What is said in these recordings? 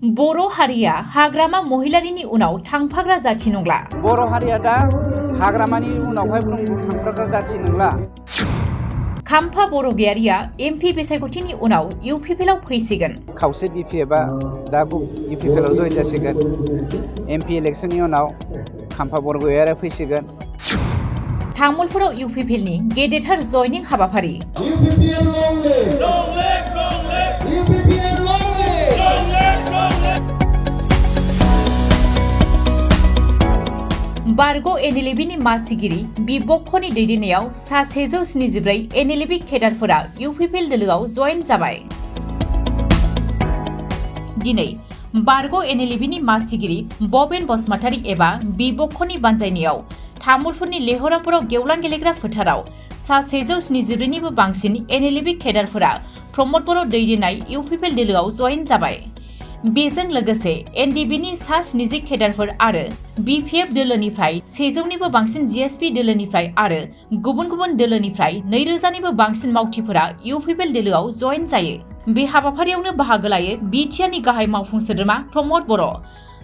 बर' हारिया हाग्रामा महिलारिनि उनाव थांफाग्रा जाथि नंला। बर' हारिया दा हाग्रामानि उनावहाय थांफाग्रा जाथि नंला। खाम्फा बरगयारिया एमपि बिसायख'थिनि उनाव इउपिपिएलआव फैसिगोन। खावसे बिपिएफआ दा इउपिपिएलआव जइन जासिगोन। एमपि इलेक्शननि उनाव खाम्फा बरगयारिया फैसिगोन। तामुलपुराव इउपिपिएलनि गेदेरथार जयनिं हाबाफारि। बारग' एनएलएबीनि मासिगिरि बिबक्खनि दैदेननायाव सा 174 एनएलएबी केडारफोरा इउपिपिएल दोलोआव जयेन जाबाय। दिनै बारग' एनएलएबीनि मासिगिरि बबेन बसुमतारी एबा बिबक्खनि बानजायनायाव तामुलपुरनि लेहरापुराव गेवलां गेलेग्रा फोथाराव सा 174 निबो बांसिन एनएलएबी केडारफोरा प्रमद बर' दैदेननाय इउपिपिएल दोलोआव जयेन जाबाय। बेजों लोगोसे एनडिबिनि सा 70 केडारफोर आरो बिपिएफ दोलोनिफ्राय 100 निबो बांसिन जिएसपि दोलोनिफ्राय आरो गुबुन गुबुन दोलोनिफ्राय 2000 निबो बांसिन मावथिफोरा इउपिपिएल दोलोआव जयेन जायो। बे हाबाफारियावनो बाहागो लायो बिटिआरनि गाहाय मावफुं सोद्रोमा प्रमद बर',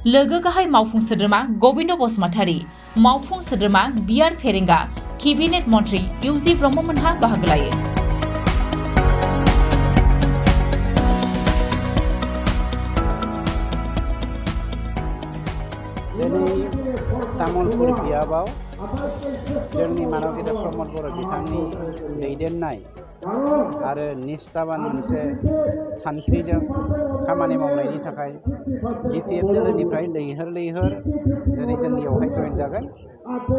लोगो गाहाय मावफुं सोद्रोमा गबिन्द बसुमतारी, मावफुं सोद्रोमा बिआर फेरेंगा, केबिनेट मन्त्रि इउजि ब्रह्ममोनहा बाहागो लायो। दिनै तामुलपुर बियाबाव जोंनि मानव गेदेर प्रमद बर' बिथांनि दैदेननाय आरो निष्ठाबान मोनसे सानस्रिजों खामानि मावनायनि थाखाय बिपिएफ दोलोनिफ्राय लैहोर दिनै जोंनियावहाय जयेन जागोन।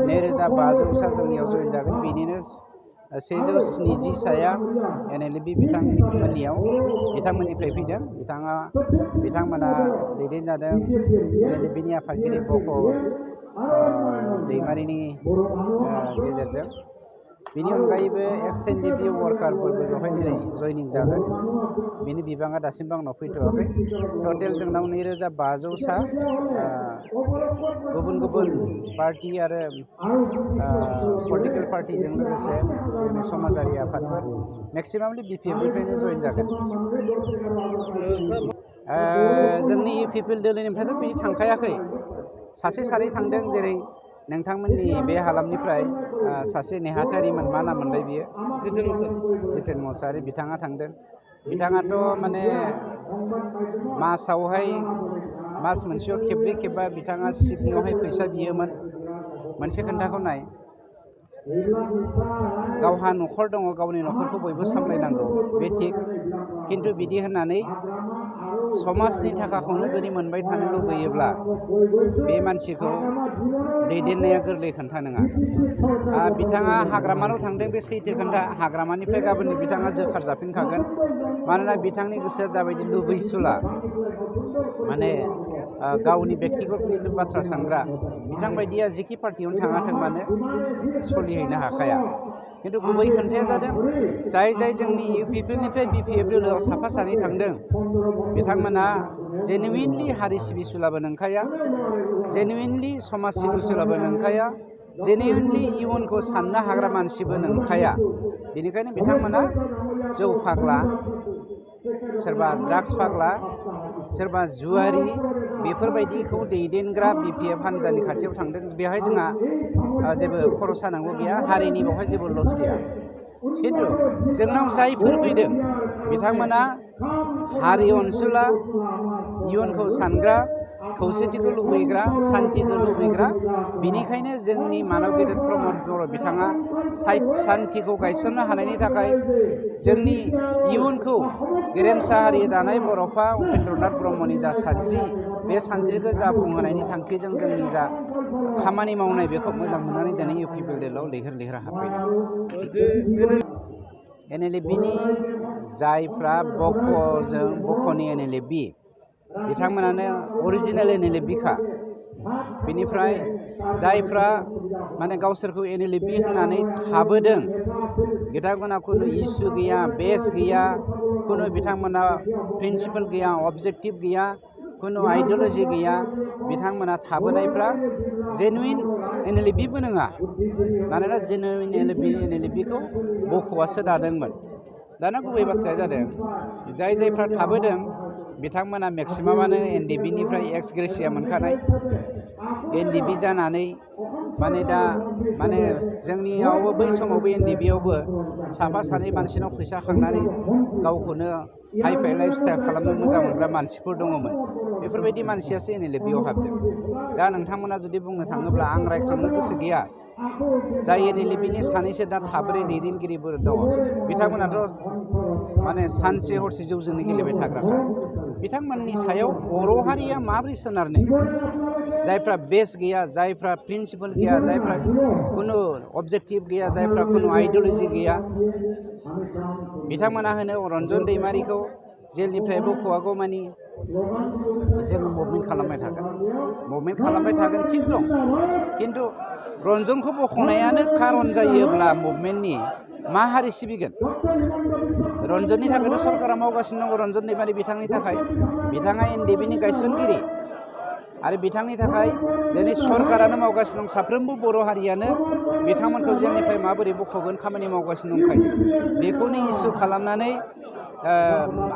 2500 जोंनियाव जयेन जागोन। बेनिनो 170 साया एनएलएबी बिथांमोननिफ्राय फैदों। बिथांमोना दैदेनजादों एनएलएबीनि आफादगिरि बक' दैमारिनि गेजेरजों। बेनि अनगायैबो एक्स एनडिबि वार्कारफोरबो बेवहाय दिनै जयनिं जागोन। बिनि बिबाङा दासिमबो आंनाव फैथ'वाखै। टटेल जोंनाव 2500 सा गुबुन पार्टी आरो पलिटिकेल पार्टीजों लोगोसे जोंनि समाजारि आफादफोर मेक्सिमामलि बिपिएफनिफ्रायनो जयेन जागोन। जोंनि इउपिपिएल दोलोनिफ्रायथ' बिदि थांखायाखै। सासे सानै थांदों, जेरै नोंथांमोननि बे हालामनिफ्राय सासे नेहाथारिमोन, मा नाम मोनलाय बियो? जितेन मुसाहारि बिथाङा थांदों। बिथाङाथ' माने मास मोनसेयाव खेबब्रै खेबबा बिथाङा सिपनियावहाय फैसा बियोमोन। मोनसे खोन्थाखौ नाय, गावहा न'खर दङ, गावनि न'खरखौ बयबो सामलायनांगौ, बे थिग। खिन्थु बिदि होननानै समाजनि थाखाखौनो जुदि मोनबाय थानो लुबैयोब्ला बे मानसिखौ दैदेननाया गोरलै खोन्था नङा। बिथाङा हाग्रामानाव थांदों, बे सैथो खोन्था। हाग्रामानिफ्राय गाबोननो बिथाङा जोखार जाफिनखागोन। मानोना बिथांनि गोसोआ जाबायदि लुबैसुला, माने गावनि बेक्तिगतनि बाथ्रा सानग्रा, बिथांबायदिया जेखि पार्टियावनो थाङाथों मानो सोलिहैनो हाखाया। खिन्थु गुबै खोन्थाया जादों जाय जोंनि इउपिपिएलनिफ्राय बिपिएफ दोलोआव साफा सानै थांदों, बिथांमोना जेनुइनलि हारि सिबिसुलाबो नंखाया, जेनुइनलि समाज सिबिसुलाबो नंखाया, जेनुइनलि इयुनखौ साननो हाग्रा मानसिबो नंखाया। बेनिखायनो बिथांमोना जौ फाग्ला, सोरबा ड्राग्स फाग्ला, सोरबा जुवारि, बेफोरबायदिखौ दैदेनग्रा बिपिएफ हान्जानि खाथियाव थांदों। बेवहाय जोंहा जेबो खर' सानांगौ गैया, हारिनि बेवहाय जेबो लस गैया। खिन्थु जोंनाव जायफोर फैदों बिथांमोना हारि अनसुला, इयुनखौ सानग्रा, खौसेथिखौ लुबैग्रा, सान्थिखौ लुबैग्रा। बेनिखायनो जोंनि मानव गेदेर प्रमद बर' बिथाङा सान्थिखौ गायसननो हानायनि थाखाय जोंनि इयुनखौ गेरेमसा हारि दानाय बर'फा उपेन्द्रनाथ ब्रह्मनि जा सानस्रि, बे सानस्रिखौ जाफुंहोनायनि थांखिजों जोंनि जा खामानि मावनाय, बेखौ मोजां मोननानै दिनै इउपिपिएल दोलोआव लैहोर हाबफैदों। एनएलएबीनि जायफ्रा बक'नि एनएलएबी, बिथांमोनानो अरिजिनेल एनएलएबीखा। बेनिफ्राय जायफ्रा माने गावसोरखौ एनएलएबी होननानै थाबोदों, बिथांमोना खुनु इस्यु गैया, बेस गैया, खुनु बिथांमोना प्रिन्सिपाल गैया, अबजेक्टिभ गैया, खुनु आइडिय'लजि गैया। बिथांमोना थाबोनायफ्रा जेनुइन एनएलएबीबो नङा। मानोना जेनुइन एनएलएबीखौ बक'आसो दादोंमोन। दाना गुबै बाथ्राया जादों जायफ्रा थाबोदों बिथांमोना मेक्सिमामानो एनडिबिनिफ्राय एक्स ग्रेसिया मोनखानाय एनडिबि जानानै माने दा माने जोंनियावबो बै समावबो एनडिबियावबो साफा सानै मानसिनाव फैसा खांनानै गावखौनो हाइ फाइ लाइफ स्टाइल खालामनो मोजां मोनग्रा मानसिफोर दङमोन। बेफोरबायदि मानसियासो एनएलएफबियाव हाबदों। दा नोंथांमोना जुदि बुंनो थाङोब्ला आं रायखांनो गोसो गैया। जाय एनएलएफबिनि सानैसो दा थाब्रै दैदेनगिरिफोर दङ बिथांमोनाथ' माने सानसे हरसे जौजोंनो गेलेबाय थाग्राखा। बिथांमोननि सायाव बर' हारिया माबोरै सोनारनो? जायफ्रा बेस गैया, जायफ्रा प्रिन्सिपल गैया, जायफ्रा कुनु अबजेक्टिभ गैया, जायफ्रा कुनु आइडिय'लजि गैया, बिथांमोना होनो रन्जन दैमारिखौ जेलनिफ्राय बख'वागौ मानि जोङो मुभमेन्ट खालामबाय थागोन। मुभमेन्ट खालामबाय थागोन थिग दं, खिन्थु रन्जनखौ बख'नायानो खारन जायोब्ला मुभमेन्टनि मा हारि सिबिगोन? रन्जननि थाखायथ' सरकारा मावगासिनो दङ। रन्जन दैमारि बिथांनि थाखाय, बिथाङा एनडिबिनि गायसनगिरि आरो बिथांनि थाखाय दिनै सरकारानो मावगासिनो दं। साफ्रोमबो बर' हारियानो बिथांमोनखौ जेलनिफ्राय माबोरै बख'गोन खामानि मावगासिनो दंखायो। बेखौनो इसु खालामनानै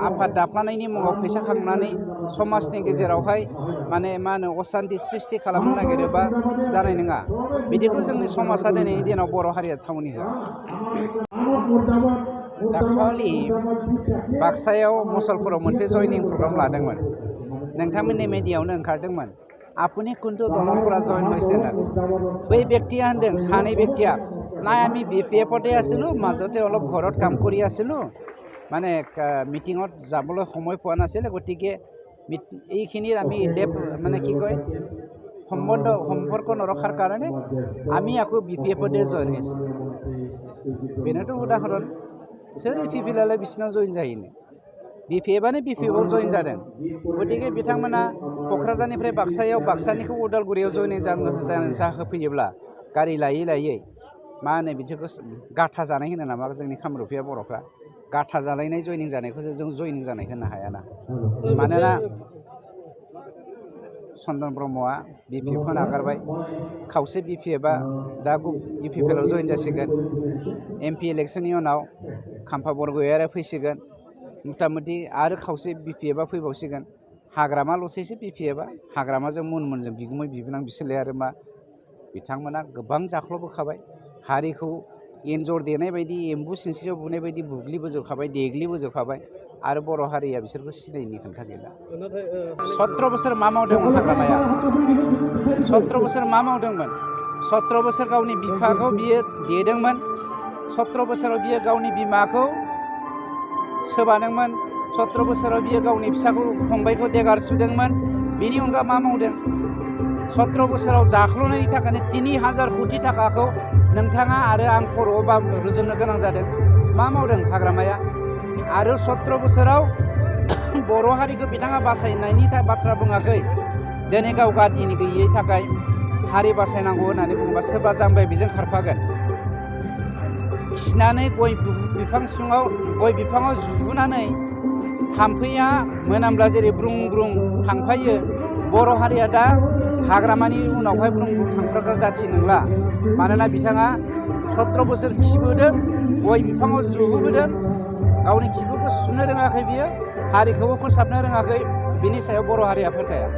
आफाद दाफ्लानायनि मुङाव फैसा खांनानै समाजनि गेजेरावहाय माने मा होनो असान्ति सृष्टि खालामनो नागिरोबा जानाय नङा। बिदिखौ जोंनि समाजा दिनैनि दिनाव बर' हारिया थावनि होआ। दाखालि बाक्सायाव मुसलपुराव मोनसे जयनिं प्रग्राम लादोंमोन। नोंथांमोननि मिडियायावनो ओंखारदोंमोन আপুনি कुन्तु दলৰ পৰা জইন হৈছে না। बै ব্যক্তিয়ে होनदों, सानै ব্যক্তিया নাই আমি বিপিএফতে আছিলোঁ, মাজতে অলপ ঘৰত কাম কৰি আছিলোঁ, মানে মিটিঙত যাবলৈ সময় পোৱা নাছিল, গতিকে এইখিনিৰ আমি মানে কি কয় সম্পৰ্ক নৰখাৰ কাৰণে আমি আকৌ বিপিএফতে জইন হৈছোঁ। बेनोथ' उदाहरन सोर इपिपिएलआलाय बिसिनाव जइन जायोनो? बिपिएफआनो बिपिएफआव जइन जादों। गतिके बिथांमोना क'क्राझारनिफ्राय बाक्सायाव, बाक्सानिखौ उदालगुरियाव जइनिं जाहोफैयोब्ला गारि लायै लायै मा होनो बिदिखौ गाथा जानाय होनो नामा जोंनि कामरुपिया बर'फ्रा? गाथा जालायनाय जइनिं जानायखौसो जों जइनिं जानाय होनो हायाना। मानोना चन्दन ब्रह्मआ बिपिएफखौ नागारबाय, खावसे बिपिएफआ दा इउपिपिएलआव जइन जासिगोन। एमपि इलेक्सननि उनाव खाम्फा बरगयारिया फैसिगोन, मथा मथि आरो खावसे बिपिएफआ फैबावसिगोन। हाग्रामाल'सैसो बिपिएफआ, हाग्रामाजों मुनमुनजों बिगुमै बिबोनां बिसोरलाय आरो मा? बिथांमोना गोबां जाख्ल'बोखाबाय, हारिखौ एन्जर देनाय बायदि, एम्बु सिनस्रियाव बुनाय बायदि बुग्लिबोजोबखाबाय, देग्लिबोजोबखाबाय, आरो बर' हारिया बिसोरखौ सिनायनि खोथा गैला। 17 बोसोर मा मावदोंमोन हाग्रामाया? 17 बोसोर मा मावदोंमोन? 17 बोसोर गावनि बिफाखौ बियो देदोंमोन। 17 बोसोराव बियो गावनि बिमाखौ सोबादोंमोन। 17 बोसोराव बियो गावनि फिसाखौ फंबायखौ देगार सुदोंमोन। बिनि अनगा मा मावदों? 17 बोसोराव जाख्ल'नायनि थाखायनो 3000 कोटि थाखाखौ नोंथाङा आरो आं खर'आव रुजुनो गोनां जादों। मा मावदों हाग्रामाया? आरो 17 बोसोराव बर' हारिखौ बिथाङा बासायनायनि बाथ्रा बुङाखै। दिनै गाव गादिनि गैयै थाखाय हारि बासायनांगौ होननानै बुङोबा सोरबा जाम्बाया बेजों खारफागोन। खिनानै गय बिफां सिङाव, गय बिफाङाव जुहुनानै थाम्फैया मोनामब्ला जेरै ब्रुं ब्रुं थांफायो, बर' हारिया दा हाग्रामानि उनावहाय ब्रुं ब्रुं थांफाग्रा जाथि नंला। मानोना बिथाङा 17 बोसोर खिबोदों, गय बिफाङाव जुहोबोदों, गावनि खिबुखौ सुनो रोङाखै बियो, हारिखौबो फोसाबनो रोङाखै। बिनि सायाव बर' हारिया फोथाया।